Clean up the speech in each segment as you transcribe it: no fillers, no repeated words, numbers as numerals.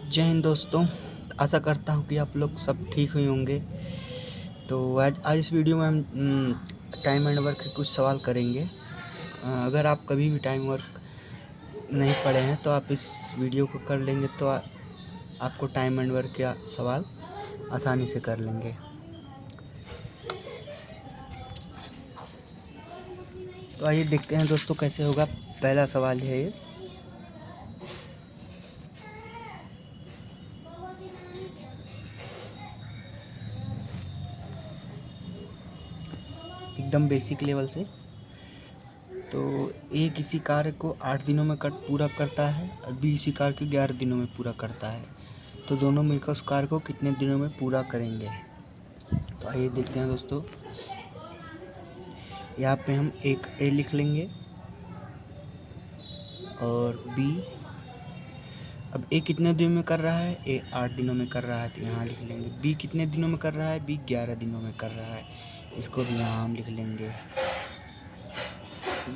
जय हिंद दोस्तों। आशा करता हूँ कि आप लोग सब ठीक हुए होंगे। तो आज इस वीडियो में हम टाइम एंड वर्क के कुछ सवाल करेंगे। अगर आप कभी भी टाइम वर्क नहीं पढ़े हैं तो आप इस वीडियो को कर लेंगे तो आपको टाइम एंड वर्क के सवाल आसानी से कर लेंगे। तो आइए देखते हैं दोस्तों कैसे होगा। पहला सवाल है ये। एकदम बेसिक लेवल से। तो ए किसी कार्य को 8 दिनों में पूरा करता है और बी इसी कार्य को 11 दिनों में पूरा करता है। तो दोनों मिलकर उस कार्य को कितने दिनों में पूरा करेंगे। तो आइए देखते हैं दोस्तों। यहाँ पे हम एक ए लिख लेंगे और बी। अब ए कितने दिनों में कर रहा है, ए 8 दिनों में कर रहा है तो यहाँ लिख लेंगे। बी कितने दिनों में कर रहा है, बी 11 दिनों में कर रहा है, इसको भी यहाँ हम लिख लेंगे।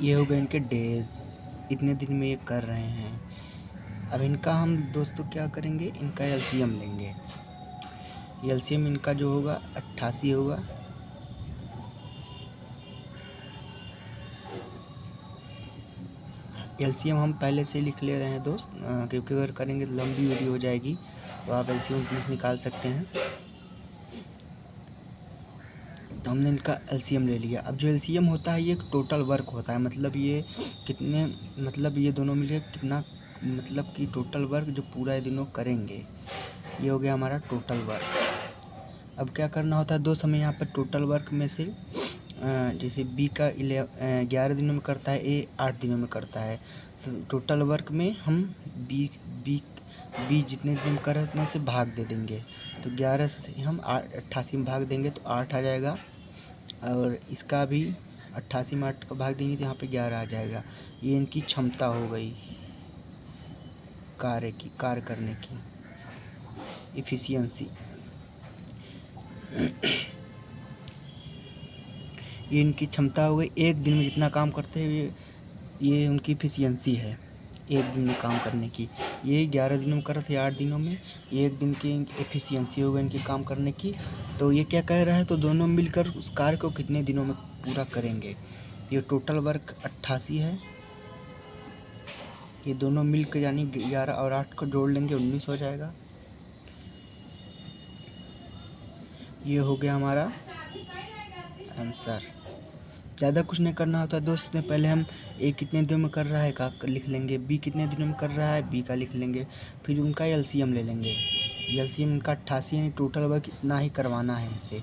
ये हो गए इनके डेज, इतने दिन में ये कर रहे हैं। अब इनका हम दोस्तों क्या करेंगे, इनका एलसीएम लेंगे। एलसीएम इनका जो होगा 88 होगा। एलसीएम हम पहले से लिख ले रहे हैं दोस्त, क्योंकि अगर करेंगे तो लंबी वीडियो हो जाएगी। तो आप एलसीएम प्लीज निकाल सकते हैं। तो हमने इनका एलसीएम ले लिया। अब जो एलसीएम होता है ये एक टोटल वर्क होता है, मतलब ये कितने, मतलब ये दोनों मिलकर कितना, मतलब कि टोटल वर्क जो पूरा दिनों करेंगे, ये हो गया हमारा टोटल वर्क। अब क्या करना होता है दोस्त, हमें यहाँ पर टोटल वर्क में से जैसे बी का 11 दिनों में करता है, ए 8 दिनों में करता है, तो टोटल वर्क में हम बी बी जितने दिन कर रहे उतने से भाग दे देंगे। तो 11 से हम 88 में भाग देंगे तो 8 आ जाएगा, और इसका भी 88 में 8 का भाग देंगे तो यहाँ पे 11 आ जाएगा। ये इनकी क्षमता हो गई कार्य करने की इफ़िशियंसी। ये इनकी क्षमता हो गई, एक दिन में जितना काम करते हैं ये उनकी इफ़िशियंसी है एक दिन में काम करने की। ये 11 दिनों में कर रहे थे 8 दिनों में, ये एक दिन की एफिशिएंसी हो गई इनकी काम करने की। तो ये क्या कह रहा है, तो दोनों मिलकर उस कार्य को कितने दिनों में पूरा करेंगे। तो ये टोटल वर्क 88 है, ये दोनों मिलकर यानी 11 और 8 को जोड़ लेंगे 19 हो जाएगा। ये हो गया हमारा आंसर। ज़्यादा कुछ नहीं करना होता दोस्त। में पहले हम ए कितने दिनों में कर रहा है का लिख लेंगे, बी कितने दिनों में कर रहा है बी का लिख लेंगे, फिर उनका एलसीएम ले लेंगे। एलसीएम इनका 88 यानी टोटल वर्क इतना ही करवाना है इनसे।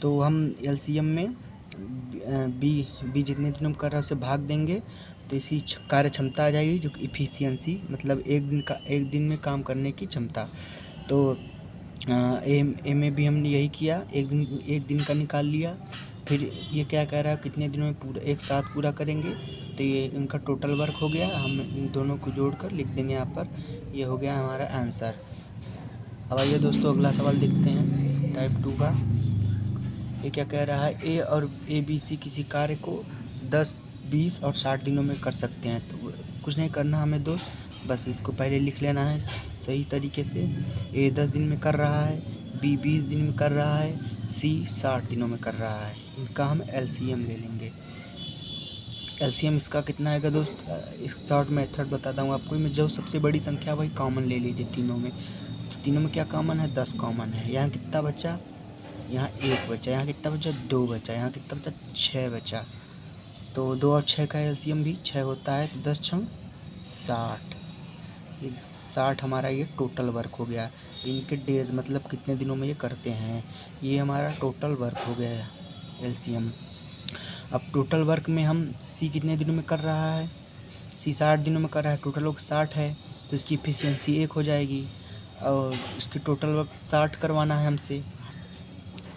तो हम एलसीएम में बी जितने दिनों में कर रहा है उसे भाग देंगे, तो इसी कार्य क्षमता आ जाएगी जो कि इफ़िशियंसी, मतलब एक दिन में काम करने की क्षमता। तो ए में भी हमने यही किया, एक दिन का निकाल लिया। फिर ये क्या कह रहा है, कितने दिनों में पूरा एक साथ पूरा करेंगे, तो ये इनका टोटल वर्क हो गया। हम इन दोनों को जोड़कर लिख देंगे यहाँ पर, ये हो गया हमारा आंसर। अब आइए दोस्तों अगला सवाल देखते हैं टाइप 2 का। ये क्या कह रहा है, ए और ए बी सी किसी कार्य को 10, 20 और 60 दिनों में कर सकते हैं। तो कुछ नहीं करना हमें दोस्त, बस इसको पहले लिख लेना है सही तरीके से। ए 10 दिन में कर रहा है, बी 20 दिन में कर रहा है, सी 60 दिनों में कर रहा है। इनका हम एलसीएम ले लेंगे। एलसीएम इसका कितना आएगा दोस्त, इस शॉर्ट मेथड बताता हूँ आपको। मैं जो सबसे बड़ी संख्या वही कॉमन ले लीजिए तीनों में। तो तीनों में क्या कॉमन है, 10 कॉमन है। यहाँ कितना बचा, यहाँ 1 बचा, यहाँ कितना बचा 2 बचा, यहाँ कितना बचा 6 बचा। तो 2 और 6 का एलसीएम भी 6 होता है, तो 10 छंग 60। ये 60 हमारा ये टोटल वर्क हो गया। इनके डेज मतलब कितने दिनों में ये करते हैं, ये हमारा टोटल वर्क हो गया एलसीएम। अब टोटल वर्क में हम सी कितने दिनों में कर रहा है, सी 60 दिनों में कर रहा है, टोटल वर्क 60 है, तो इसकी इफिशियंसी 1 हो जाएगी। और इसकी टोटल वर्क 60 करवाना है हमसे,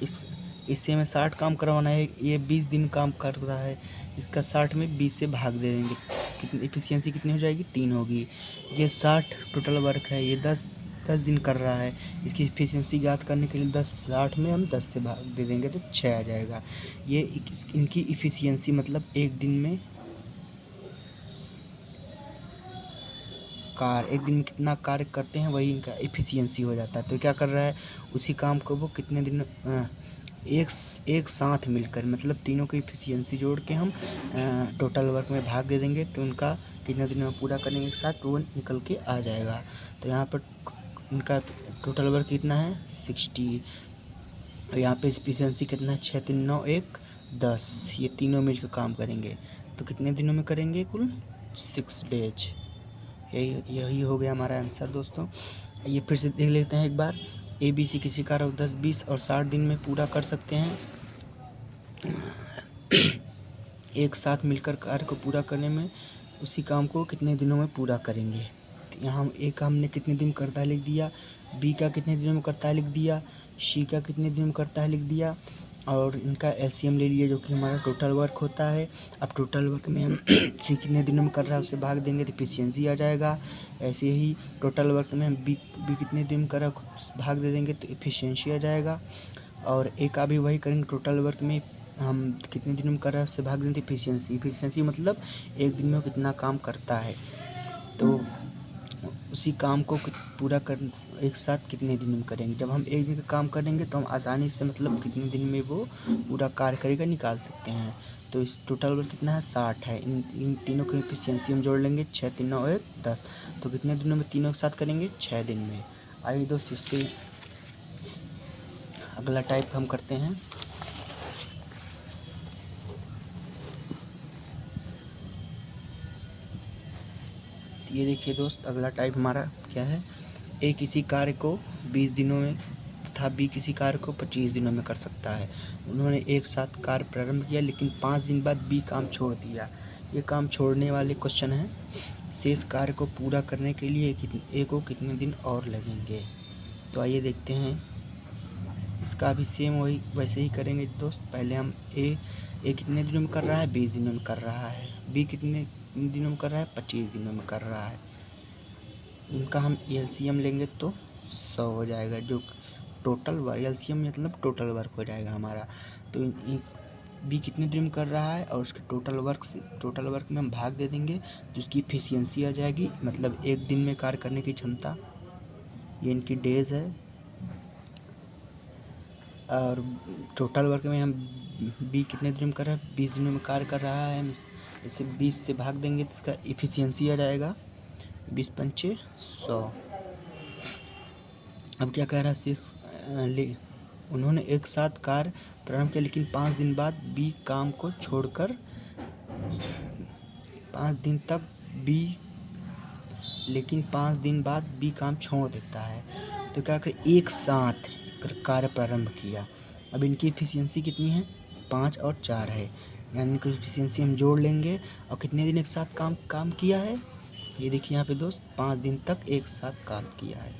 इससे हमें 60 काम करवाना है। ये 20 दिन काम कर रहा है, इसका 60 में 20 से भाग दे देंगे, कितनी इफिशियंसी कितनी हो जाएगी, 3 होगी। ये 60 टोटल वर्क है, ये 10 दिन कर रहा है, इसकी इफिशियंसी ज्ञात करने के लिए 60 में हम 10 से भाग दे देंगे तो 6 आ जाएगा। ये इनकी इफिशियंसी मतलब एक दिन में एक दिन में कितना कार्य करते हैं वही इनका एफिशिएंसी हो जाता है। तो क्या कर रहा है, उसी काम को वो कितने दिन एक साथ मिलकर, मतलब तीनों की एफिशिएंसी जोड़ के हम टोटल वर्क में भाग दे देंगे तो उनका कितने दिन में पूरा करेंगे एक साथ, तो वो निकल के आ जाएगा। तो यहाँ पर उनका टोटल वर्क कितना है 60, और यहाँ पे एफिशिएंसी कितना है 6 3 9 1 10, ये तीनों मिलकर काम करेंगे तो कितने दिनों में करेंगे, कुल 6 डेज। यही हो गया हमारा आंसर दोस्तों। ये फिर से देख लेते हैं एक बार। ABC किसी कार्य 10 20 और 60 दिन में पूरा कर सकते हैं। एक साथ मिलकर कार्य को पूरा करने में उसी काम को कितने दिनों में पूरा करेंगे। तो यहाँ A का हमने कितने दिन में करता है लिख दिया, B का कितने दिनों में करता है लिख दिया, C का कितने दिनों में करता है लिख दिया, और इनका LCM ले लिया जो कि हमारा टोटल वर्क होता है। अब टोटल वर्क में हम C कितने दिनों में कर रहा है उससे भाग देंगे तो एफिशिएंसी आ जाएगा। ऐसे ही टोटल वर्क में हम B कितने दिन में कर रहा है भाग दे देंगे तो एफिशिएंसी आ जाएगा। और A का भी वही करेंगे, टोटल वर्क में हम कितने दिन में कर रहे हैं उससे भाग देंगे एफिशिएंसी मतलब एक दिन में वो कितना काम करता है। तो उसी काम को पूरा कर एक साथ कितने दिन में करेंगे। जब हम एक दिन का काम करेंगे तो हम आसानी से मतलब कितने दिन में वो पूरा कार्य करेगा निकाल सकते हैं। तो इस टोटल वर्क कितना है 60 है। इन तीनों की एफिशिएंसी हम जोड़ लेंगे 6 3 9 1 10, तो कितने दिनों में तीनों के साथ करेंगे 6 दिन में। आइए दोस्त इससे अगला टाइप हम करते हैं। ये देखिए दोस्त, अगला टाइप हमारा क्या है, A किसी कार्य को 20 दिनों में तथा B किसी कार्य को 25 दिनों में कर सकता है। उन्होंने एक साथ कार्य प्रारंभ किया लेकिन 5 दिन बाद B काम छोड़ दिया। ये काम छोड़ने वाले क्वेश्चन हैं। शेष कार्य को पूरा करने के लिए A को कितने दिन और लगेंगे। तो आइए देखते हैं, इसका भी सेम वही वैसे ही करेंगे दोस्त। पहले हम A कितने दिनों में कर रहा है 20 दिनों में कर रहा है, B कितने दिनों में कर रहा है 25 दिनों में कर रहा है। इनका हम LCM लेंगे तो 100 हो जाएगा, जो टोटल वर्क LCM मतलब टोटल वर्क हो जाएगा हमारा। तो B कितने दिन में कर रहा है और उसके टोटल वर्क में हम भाग दे देंगे तो उसकी एफिशिएंसी आ जाएगी, मतलब एक दिन में कार्य करने की क्षमता। ये इनकी डेज है। और टोटल वर्क में हम B कितने दिन में कर रहा है 20 दिनों में कार्य कर रहा है, हम इसे 20 से भाग देंगे तो इसका एफिशिएंसी आ जाएगा 20 पंचे 100। अब क्या कह रहा है उन्होंने एक साथ कार्य प्रारंभ किया लेकिन 5 दिन बाद B काम को छोड़कर 5 दिन तक लेकिन 5 दिन बाद B काम छोड़ देता है। तो क्या करें, एक साथ कार्य प्रारंभ किया। अब इनकी एफिशिएंसी कितनी है 5 और 4 है, यानी इनकी एफिशिएंसी हम जोड़ लेंगे। और कितने दिन एक साथ काम किया है, ये देखिए यहाँ पे दोस्त 5 दिन तक एक साथ काम किया है।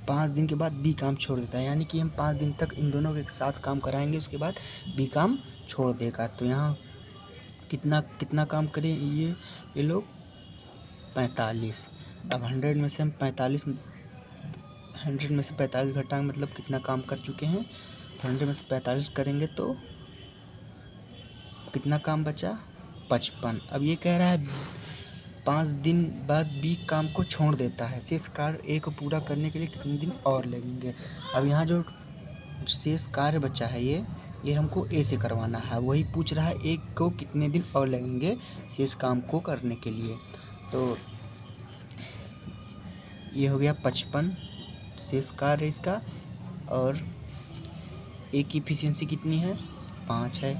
5 दिन के बाद B काम छोड़ देता है, यानी कि हम 5 दिन तक इन दोनों को एक साथ काम कराएंगे, उसके बाद B काम छोड़ देगा। तो यहाँ कितना काम करें ये लोग 45। अब 100 में से 45 घटाएंगे मतलब कितना काम कर चुके हैं। 100 में से 45 करेंगे तो कितना काम बचा 55। अब ये कह रहा है 5 दिन बाद B काम को छोड़ देता है, शेष कार्य A को पूरा करने के लिए कितने दिन और लगेंगे। अब यहाँ जो शेष कार्य बचा है ये हमको A से करवाना है, वही पूछ रहा है A को कितने दिन और लगेंगे शेष काम को करने के लिए। तो ये हो गया 55 शेष कार्य इसका, और A की एफिशिएंसी कितनी है 5 है,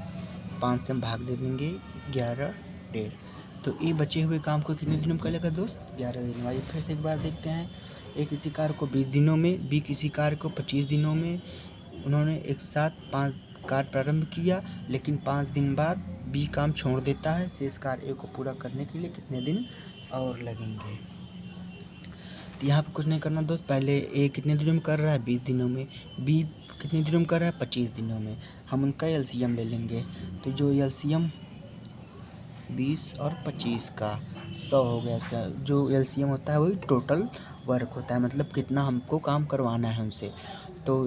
5 से हम भाग दे देंगे 11 डेज। तो A बचे हुए काम को कितने दिनों में कर लेगा दोस्त 11 दिन। आइए फिर से एक बार देखते हैं। A किसी कार्य को 20 दिनों में, B किसी कार्य को 25 दिनों में। उन्होंने एक साथ 5 कार्य प्रारंभ किया लेकिन 5 दिन बाद B काम छोड़ देता है, शेष कार्य A को पूरा करने के लिए कितने दिन और लगेंगे। तो यहाँ पे कुछ नहीं करना दोस्त, पहले A कितने दिनों में कर रहा है 20 दिनों में, B कितने दिनों में कर रहा है 25 दिनों में। हम उनका LCM ले लेंगे, तो जो LCM 20 और 25 का 100 हो गया। इसका जो LCM होता है वही टोटल वर्क होता है, मतलब कितना हमको काम करवाना है उनसे। तो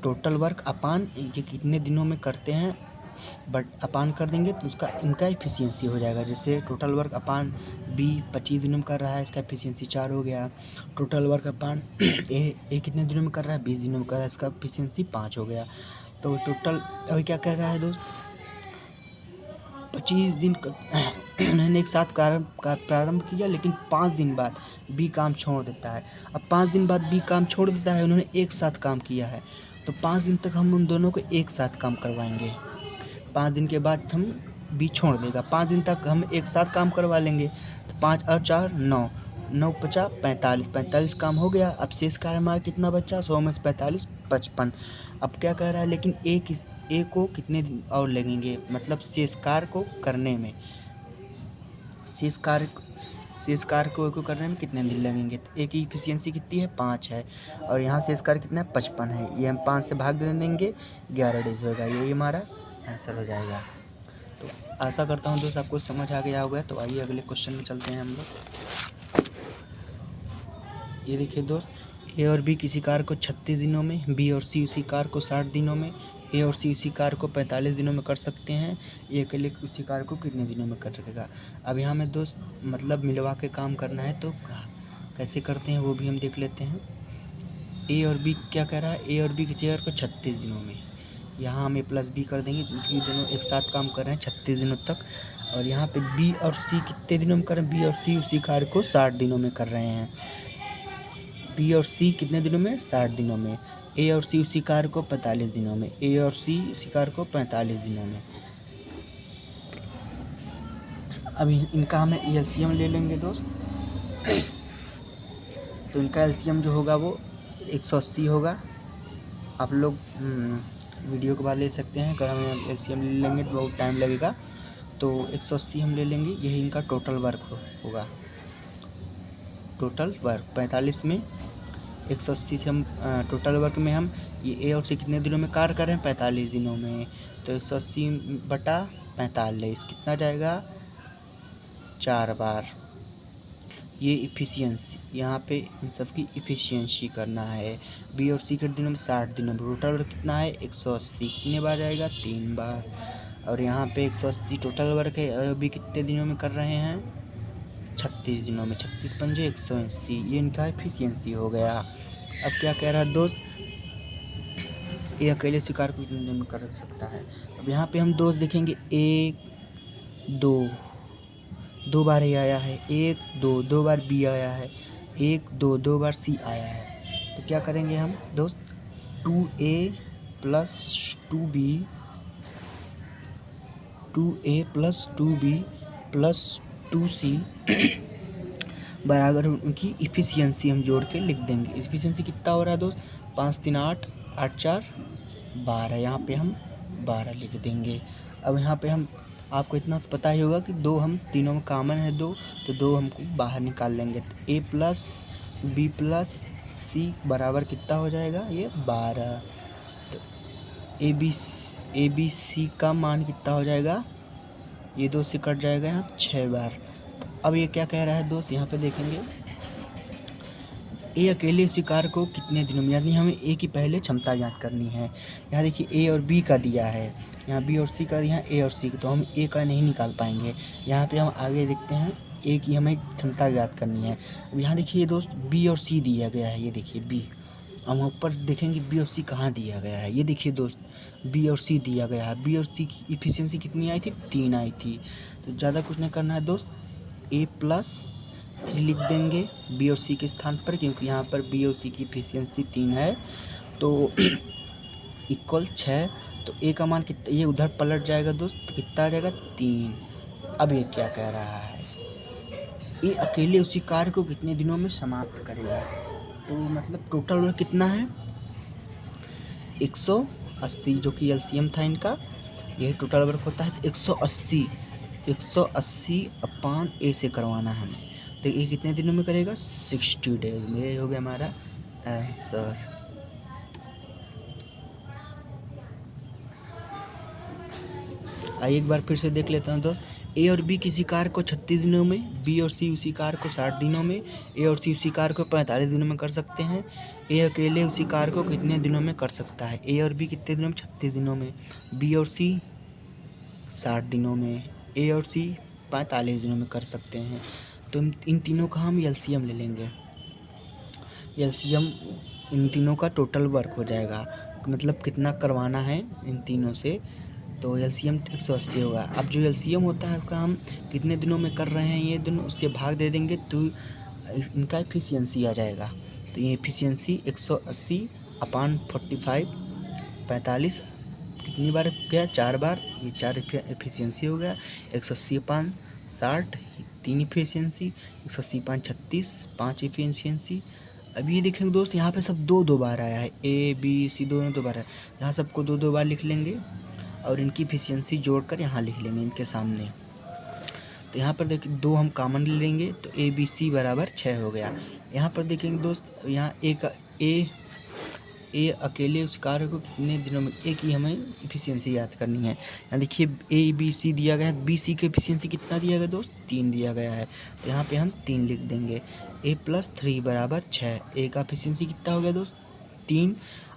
टोटल वर्क अपान ये कितने दिनों में करते हैं बट अपान कर देंगे तो उसका इनका एफिशिएंसी हो जाएगा। जैसे टोटल वर्क अपान बी 25 दिनों में कर रहा है, इसका एफिशिएंसी 4 हो गया। टोटल वर्क अपान ए कितने दिनों में कर रहा है, 20 दिनों में कर रहा है, इसका एफिशिएंसी 5 हो गया। तो टोटल अभी क्या कह रहा है दोस्त, 25 दिन उन्होंने एक साथ प्रारंभ किया, लेकिन 5 दिन बाद बी काम छोड़ देता है। अब 5 दिन बाद बी काम छोड़ देता है, उन्होंने एक साथ काम किया है, तो 5 दिन तक हम उन दोनों को एक साथ काम करवाएंगे। 5 दिन के बाद हम बी छोड़ देगा, 5 दिन तक हम एक साथ काम करवा लेंगे। तो 5 और 4 9, 9 50 45, 45 काम हो गया। अब शेष कार्य हमारा कितना बचा, 100 में से 45 55। अब क्या कह रहा है, लेकिन ए को कितने दिन और लगेंगे, मतलब शेष कार्य को करने में, शेष कार्य को करने में कितने दिन लगेंगे। तो ए की इफिशियंसी कितनी है, 5 है, और यहाँ शेष कार्य कितना है, 55 है। ये हम 5 से भाग दे देंगे, 11 डेज होगा, यही हमारा आंसर हो जाएगा। तो आशा करता हूँ दोस्त आपको समझ आ गया होगा। तो आइए अगले क्वेश्चन में चलते हैं हम लोग। ये देखिए दोस्त, ए और बी किसी कार्य को 36 दिनों में, बी और सी उसी कार्य को 60 दिनों में, ए और सी उसी कार्य को 45 दिनों में कर सकते हैं। ए अकेले उसी कार्य को कितने दिनों में कर सकेगा। अब यहाँ में दोस्त मतलब मिलवा के काम करना है, तो कैसे करते हैं वो भी हम देख लेते हैं। ए और बी क्या कह रहा है, ए और बी किसी कार्य को 36 दिनों में, यहाँ हम ए प्लस बी कर देंगे क्योंकि दोनों एक साथ काम कर रहे हैं 36 दिनों तक। और यहाँ पे बी और सी कितने दिनों में कर रहे हैं, बी और सी उसी कार्य को 60 दिनों में कर रहे हैं। बी और सी कितने दिनों में, 60 दिनों में। ए और सी उसी कार्य को 45 दिनों में, ए और सी उसी कार्य को 45 दिनों में। अभी इनका हमें एलसीएम ले लेंगे दोस्त। तो इनका एलसीएम जो होगा वो 180 होगा। आप लोग वीडियो के बाद ले सकते हैं, अगर हम एलसीएम ले लेंगे तो बहुत टाइम लगेगा। तो 180 हम ले लेंगे, यही इनका टोटल वर्क होगा। टोटल वर्क 45 में 180 से हम टोटल वर्क में हम ये ए और सी कितने दिनों में कार्य कर रहे हैं, 45 दिनों में। तो 180 बटा 45 कितना जाएगा, 4 बार। ये इफ़िशियंसी, यहाँ पे इन सब की इफ़िशियंसी करना है। बी और सी के दिनों में 60 दिनों में, टोटल वर्क कितना है 180, कितने बार जाएगा, 3 बार। और यहाँ पे 180 टोटल वर्क है, और बी कितने दिनों में कर रहे हैं, 36 दिनों में। 36 पंजे 180, ये इनका एफिशिएंसी हो गया। अब क्या कह रहा है दोस्त, ये अकेले शिकार को कितने दिनों में कर सकता है। अब यहाँ पे हम दोस्त देखेंगे 1 2 बार ए आया है, 1 2 बार बी आया है, 1 2 बार सी आया है। तो क्या करेंगे हम दोस्त, 2a plus 2b, 2a plus 2b plus 2c बराबर उनकी इफ़िशियंसी हम जोड़ के लिख देंगे। इफ़िशियंसी कितना हो रहा है दोस्त, 5 3 8 8 4 12, यहाँ पे हम 12 लिख देंगे। अब यहाँ पे हम आपको इतना तो पता ही होगा कि 2 हम तीनों में कॉमन है 2, तो 2 हमको बाहर निकाल लेंगे। तो a प्लस बी प्लस सी बराबर कितना हो जाएगा, ये 12। तो ए बी सी का मान कितना हो जाएगा, ये 2 से कट जाएगा यहाँ 6 बार। तो अब ये क्या कह रहा है दोस्त, यहाँ पे देखेंगे ए अकेले उसी कार्य को कितने दिनों में, यानी हमें ए की पहले क्षमता ज्ञात करनी है। यहाँ देखिए ए और बी का दिया है, यहाँ बी और सी का, यहाँ ए और सी का, तो हम ए का नहीं निकाल पाएंगे। यहाँ पे हम आगे देखते हैं, ए की हमें क्षमता ज्ञात करनी है। अब यहाँ देखिए दोस्त, बी और सी दिया गया है, ये देखिए बी। हम ऊपर देखेंगे बी और सी कहाँ दिया गया है, ये देखिए दोस्त बी और सी दिया गया है। बी और सी की इफिशियंसी कितनी आई थी, 3 आई थी। तो ज़्यादा कुछ नहीं करना है दोस्त, ए प्लस 3 लिख देंगे बी और सी के स्थान पर, क्योंकि यहाँ पर बी और सी की इफिशियंसी 3 है। तो इक्वल 6। तो ए का मान कितना, ये उधर पलट जाएगा दोस्त, तो कितना आ जाएगा, 3। अब ये क्या कह रहा है, ये अकेले उसी कार्य को कितने दिनों में समाप्त करेगा। तो मतलब टोटल वर्क कितना है, 180, जो कि एलसीएम था इनका, यही टोटल वर्क होता है। तो 180 अपान ए से करवाना है हमें। तो ये कितने दिनों में करेगा, 60 डेज में। ये हो गया हमारा आंसर। आइए एक बार फिर से देख लेते हैं दोस्त, ए और बी किसी कार्य को 36 दिनों में, बी और सी उसी कार्य को 60 दिनों में, ए और सी उसी कार्य को 45 दिनों में कर सकते हैं। ए अकेले उसी कार्य को कितने दिनों में कर सकता है, ए और बी कितने दिनों में, 36 दिनों में। बी और सी 60 दिनों में, ए और सी 45 दिनों में कर सकते हैं। तो इन तीनों का हम एलसीएम ले लेंगे। एलसीएम इन तीनों का टोटल वर्क हो जाएगा, मतलब कितना करवाना है इन तीनों से, तो एलसीएम 180 होगा। अब जो एलसीएम होता है उसका हम कितने दिनों में कर रहे हैं ये दोनों, उससे भाग दे देंगे तो इनका एफिशिएंसी आ जाएगा। तो ये एफिशिएंसी 180 अपान 45, 45 कितनी बार गया, 4 बार, ये 4 एफिशिएंसी हो गया। 180 अपान 60 3 एफिशिएंसी, 180 अपान 36 5 एफिशिएंसी। अब ये देखेंगे दोस्त, यहाँ पे सब दो बार आया है, ए बी सी दोनों दो बार है, यहाँ सबको दो बार लिख लेंगे और इनकी एफिशिएंसी जोड़कर यहाँ लिख लेंगे इनके सामने। तो यहाँ पर देखिए 2 हम कॉमन ले लेंगे तो ए बी सी बराबर 6 हो गया। यहाँ पर देखेंगे दोस्त, यहाँ ए अकेले उस कार्य को कितने दिनों में, ए की हमें एफिशिएंसी याद करनी है। यहाँ देखिए ए बी सी दिया गया है, बी सी की एफिशिएंसी कितना दिया गया दोस्त, 3 दिया गया है, तो यहाँ पे हम 3 लिख देंगे। ए प्लस 3 बराबर 6, ए का एफिशिएंसी कितना हो गया दोस्त, 3।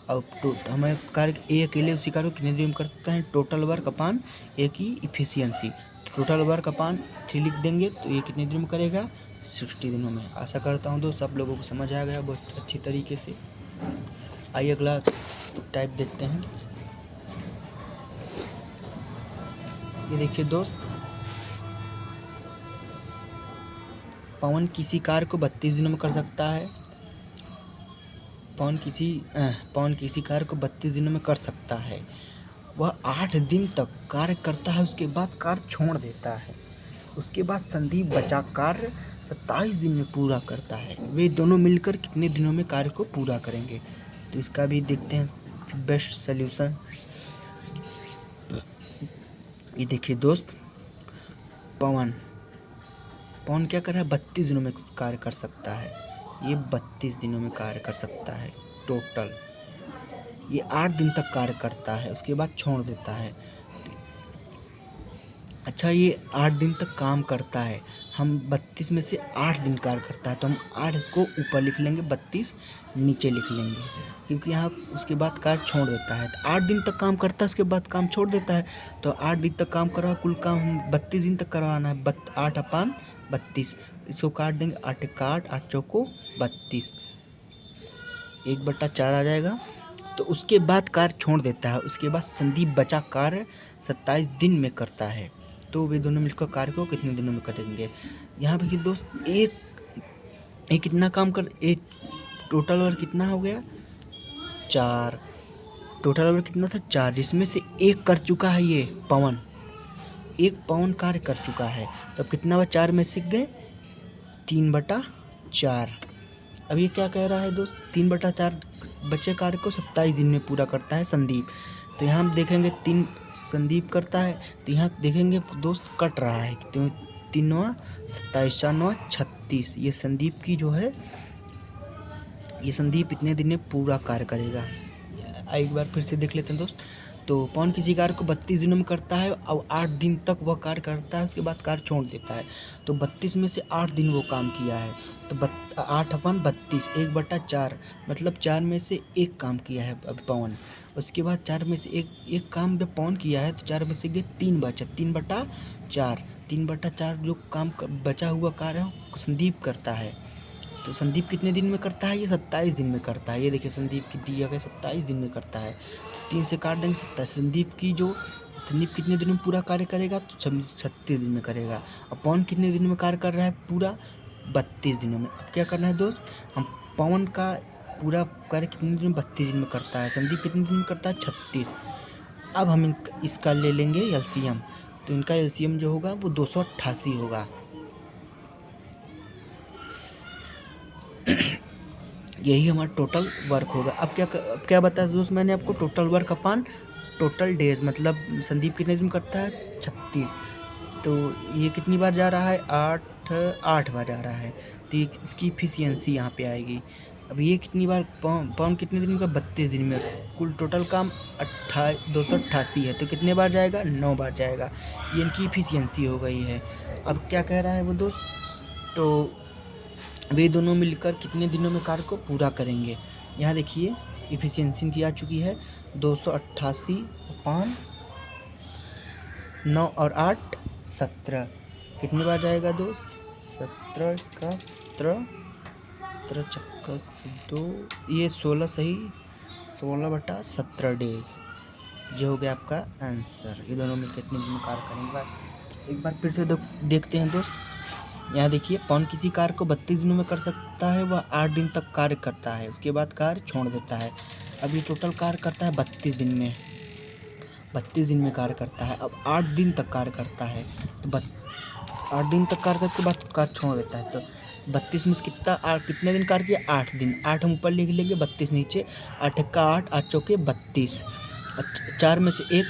और हमें कार्य ए अकेले उसी कार्य को कितने दिनों में कर सकता है, टोटल वर्क अपान ए की एफिशिएंसी, टोटल वर्क अपान 3 लिख देंगे तो ये कितने दिनों में करेगा, 60 दिनों में। आशा करता हूँ दोस्त सब लोगों को समझ आ गया बहुत अच्छी तरीके से। आइए अगला टाइप देखते हैं। ये देखिए दोस्त, पवन किसी कार्य को 32 दिनों में कर सकता है। पवन किसी कार्य को 32 दिनों में कर सकता है। वह 8 दिन तक कार्य करता है, उसके बाद कार्य छोड़ देता है। उसके बाद संदीप बचा कार्य 27 दिन में पूरा करता है। वे दोनों मिलकर कितने दिनों में कार्य को पूरा करेंगे, तो इसका भी देखते हैं बेस्ट सल्यूशन। ये देखिए दोस्त, पवन क्या कर रहा है, 32 दिनों में कार्य कर सकता है। ये 32 दिनों में कार्य कर सकता है टोटल। ये 8 दिन तक कार्य करता है, उसके बाद छोड़ देता है। अच्छा, ये 8 दिन तक काम करता है, हम 32 में से 8 दिन कार्य करता है, तो हम 8 इसको ऊपर लिख लेंगे, 32 नीचे लिख लेंगे, क्योंकि यहाँ उसके बाद कार्य छोड़ देता है। तो 8 दिन तक काम करता है, उसके बाद काम छोड़ देता है, तो 8 दिन तक काम कर रहा है, कुल काम हम 32 दिन तक करवाना है। 8 अपान 32, इसको काट देंगे, 8 का 8, 8 चौको 32, 1/4 आ जाएगा। तो उसके बाद कार्य छोड़ देता है, उसके बाद संदीप बचा कार्य 27 दिन में करता है। तो वे दोनों मिलकर कार्य को कितने दिनों में करेंगे। यहाँ पे दोस्त एक कितना काम कर, एक टोटल वर्क कितना हो गया, 4, टोटल वर्क कितना था 4, जिसमें से एक कर चुका है ये पवन, एक पवन कार्य कर चुका है। तो अब कितना बार 4 में से गए, 3/4। अब ये क्या कह रहा है दोस्त, 3/4 बचे कार्य को 27 दिन में पूरा करता है संदीप। तो यहाँ हम देखेंगे 3 संदीप करता है, तो यहाँ देखेंगे दोस्त कट रहा है, तो 3 9 27, 4 9 36, ये संदीप की जो है, ये संदीप इतने दिन में पूरा कार्य करेगा। एक बार फिर से देख लेते हैं दोस्त। तो पवन किसी कार्य को 32 दिनों में करता है और 8 दिन तक वह कार्य करता है, उसके बाद कार्य छोड़ देता है। तो 32 में से 8 दिन वो काम किया है, तो 8 अपन 32, 1/4, मतलब 4 में से एक काम किया है अब पवन। उसके बाद 4 में से एक काम जब पवन किया है, तो 4 में से 3 बचा, 3/4 जो काम बचा हुआ कार्य संदीप करता है। तो संदीप कितने दिन में करता है, ये 27 दिन में करता है। ये देखिए संदीप की दिया गया 27 दिन में करता है, तो 3 से काट देंगे 27। संदीप कितने दिन में पूरा कार्य करेगा, तो 36 दिन में करेगा। और पवन कितने दिन में कार्य कर रहा है पूरा, 32 दिनों में। अब क्या करना है दोस्त, हम पवन का पूरा कार्य कितने दिन में, 32 दिन में करता है। संदीप कितने दिन में करता है, 36। अब हम इसका ले लेंगे एलसीएम, तो इनका एलसीएम जो होगा वो 288 होगा। यही हमारा टोटल वर्क होगा। अब क्या बताया दोस्त मैंने आपको, टोटल वर्क अपान टोटल डेज, मतलब संदीप कितने दिन करता है, 36। तो ये कितनी बार जा रहा है, 8 बार जा रहा है, तो इसकी इफिशियंसी यहाँ पे आएगी। अब ये कितनी बार, पवन कितने दिन का, 32 दिन में, कुल टोटल काम 288 है, तो कितने बार जाएगा, 9 बार जाएगा। ये इनकी इफिशियंसी हो गई है। अब क्या कह रहा है वो दोस्त, तो वे दोनों मिलकर कितने दिनों में कार्य को पूरा करेंगे। यहाँ देखिए इफिशियंसी की आ चुकी है 288 अपान 9 और 8 17। कितनी बार जाएगा दोस्त? 17 का 17, 17 चक्का 2, ये 16 सही, 16/17 डेज। ये हो गया आपका आंसर। ये दोनों मिलकर कितने दिन में कार्य करेंगे? एक बार फिर से देखते हैं दोस्त। यहाँ देखिए, पवन किसी कार्य को 32 दिनों में कर सकता है, वह 8 दिन तक कार्य करता है, उसके बाद कार्य छोड़ देता है। अब ये टोटल कार्य करता है 32 दिन में, 32 दिन में कार्य करता है। अब 8 दिन तक कार्य करता है, तो 8 दिन तक कार्य करके बाद कार्य छोड़ देता है। तो 32 में से कितने दिन कार्य किया? 8 दिन। 8 हम ऊपर लिख लेंगे, 32 नीचे। 8 का 8, 8 चौके 32। 4 में से 1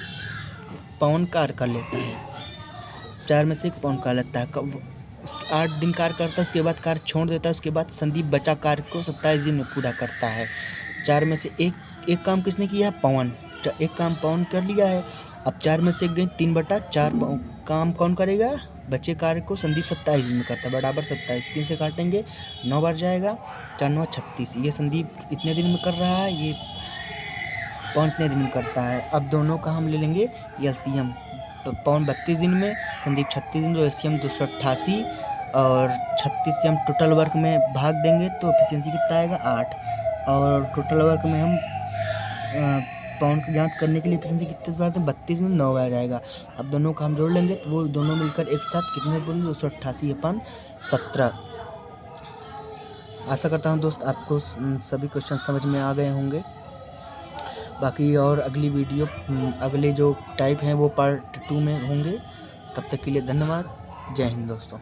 पवन कार्य कर लेता है, 4 में से 1 पवन कर लेता है। 8 दिन कार्य करता है, उसके बाद कार्य छोड़ देता है। उसके बाद संदीप बचा कार्य को 27 दिन में पूरा करता है। 4 में से एक काम किसने किया है? पवन। एक काम पवन कर लिया है। अब 4 में से 1 गई, 3/4 काम कौन करेगा? बचे कार्य को संदीप 27 दिन में करता है, बराबर 27। 3 से काटेंगे, 9 बार जाएगा, 4 9 36। ये संदीप इतने दिन में कर रहा है, ये पवन इतने दिन में करता है। अब दोनों का हम ले लेंगे एलसीएम। तो पवन 32 दिन में, संदीप 36 दिन, तो एलसीएम 288। और 36 से हम टोटल वर्क में भाग देंगे तो एफिशिएंसी कितना आएगा? 8। और टोटल वर्क में हम पवन की जांच करने के लिए एफिशिएंसी कितने से बढ़ाते हैं? 32 में 9 बार जाएगा। अब दोनों का हम जोड़ लेंगे तो वो दोनों मिलकर एक साथ कितने बोलेंगे? 288/17। आशा करता हूँ दोस्त आपको सभी क्वेश्चन समझ में आ गए होंगे। बाकी और अगली वीडियो, अगले जो टाइप हैं वो पार्ट 2 में होंगे। तब तक के लिए धन्यवाद। जय हिंद दोस्तों।